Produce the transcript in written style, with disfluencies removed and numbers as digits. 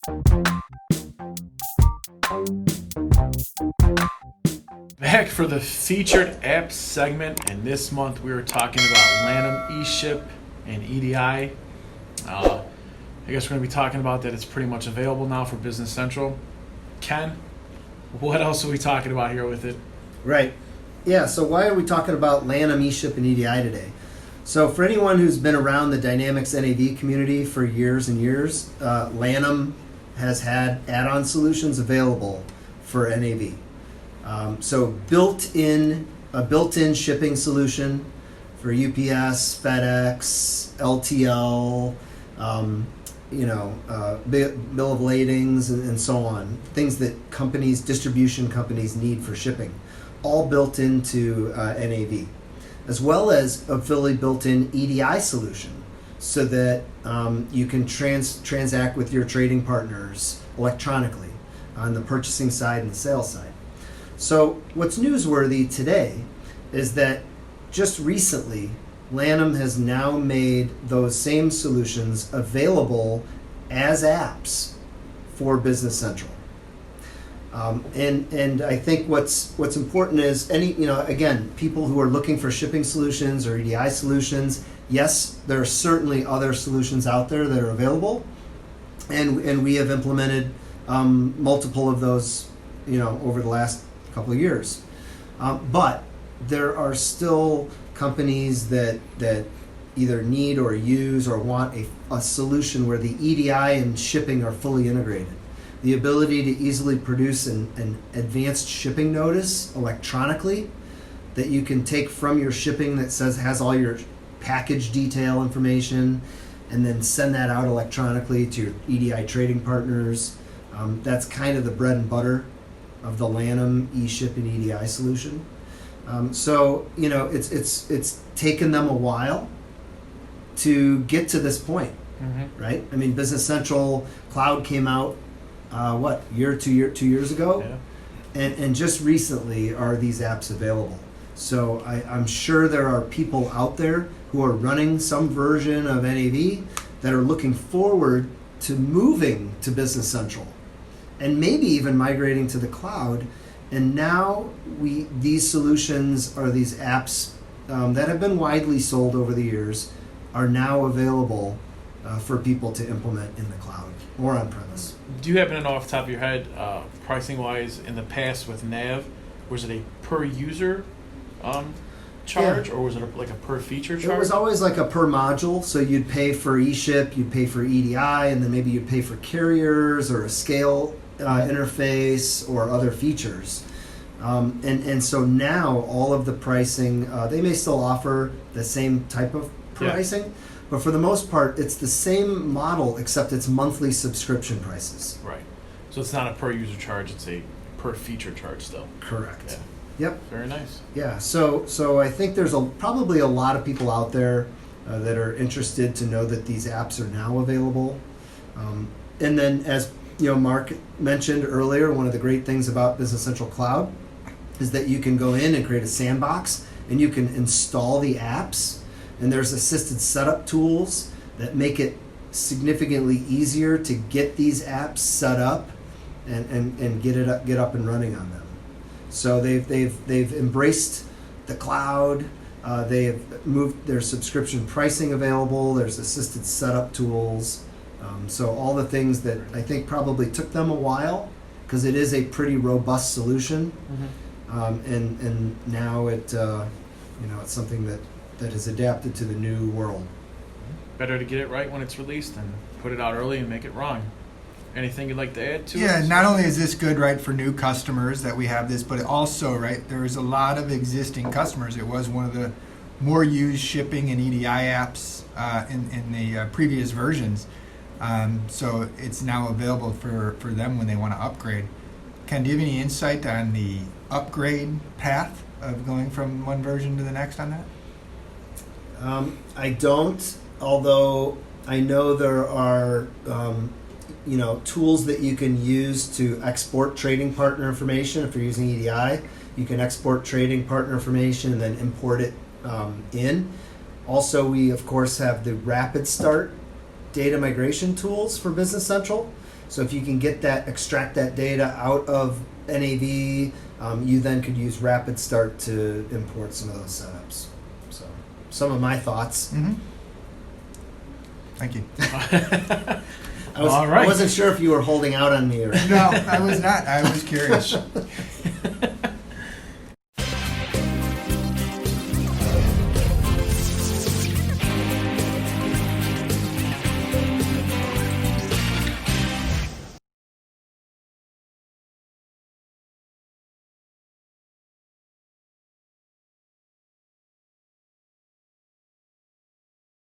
Back for the featured apps segment, and this month we were talking about Lanham, eShip, and EDI. I guess we're going to be talking about that it's pretty much available now for Business Central. Ken, what else are we talking about here with it? Right. Yeah, so why are we talking about Lanham, eShip, and EDI today? So for anyone who's been around the Dynamics NAV community for years and years, Lanham has had add-on solutions available for NAV. So a built-in shipping solution for UPS, FedEx, LTL, bill of ladings, and so on. Things that distribution companies need for shipping, all built into NAV, as well as a fully built-in EDI solution, so that you can transact with your trading partners electronically on the purchasing side and the sales side. So what's newsworthy today is that just recently, Lanham has now made those same solutions available as apps for Business Central. And I think what's important is again, people who are looking for shipping solutions or EDI solutions, yes, there are certainly other solutions out there that are available, and we have implemented multiple of those, over the last couple of years. But there are still companies that either need or use or want a solution where the EDI and shipping are fully integrated. The ability to easily produce an advanced shipping notice electronically that you can take from your shipping that has all your package detail information, and then send that out electronically to your EDI trading partners. That's kind of the bread and butter of the Lanham, eShip, and EDI solution. So it's taken them a while to get to this point, right? I mean, Business Central Cloud came out two years ago, yeah. and just recently are these apps available. So I'm sure there are people out there who are running some version of NAV that are looking forward to moving to Business Central, and maybe even migrating to the cloud. And now these solutions, or these apps that have been widely sold over the years, are now available for people to implement in the cloud or on premise. Do you happen to know off the top of your head, pricing wise, in the past with Nav, was it a per user charge, or was it like a per feature charge? It was always like a per module. So you'd pay for eShip, you'd pay for EDI, and then maybe you'd pay for carriers or a scale interface or other features. And so now all of the pricing, they may still offer the same type of pricing, yeah, but for the most part, it's the same model, except it's monthly subscription prices. Right. So it's not a per user charge, it's a per feature charge still. Correct. Yeah. Yep. Very nice. Yeah. So I think there's probably a lot of people out there that are interested to know that these apps are now available. And then, as Mark mentioned earlier, one of the great things about Business Central Cloud is that you can go in and create a sandbox, and you can install the apps, and there's assisted setup tools that make it significantly easier to get these apps set up and get up and running on them. So they've embraced the cloud. They have moved their subscription pricing available. There's assisted setup tools. So all the things that I think probably took them a while, because it is a pretty robust solution, and now it's something that has adapted to the new world. Better to get it right when it's released than put it out early and make it wrong. Anything you'd like to add to it? Yeah, not only is this good, right, for new customers that we have this, but also, right, there is a lot of existing customers. It was one of the more used shipping and EDI apps in the previous versions. So it's now available for them when they want to upgrade. Ken, do you have any insight on the upgrade path of going from one version to the next on that? I don't, although I know there are tools that you can use to export trading partner information. If you're using EDI, you can export trading partner information and then import it in. Also, we of course have the rapid start data migration tools for Business Central, So if you can extract that data out of NAV, you then could use Rapid Start to import some of those setups. So some of my thoughts. Mm-hmm. Thank you. All right. I wasn't sure if you were holding out on me or. No, I was not. I was curious.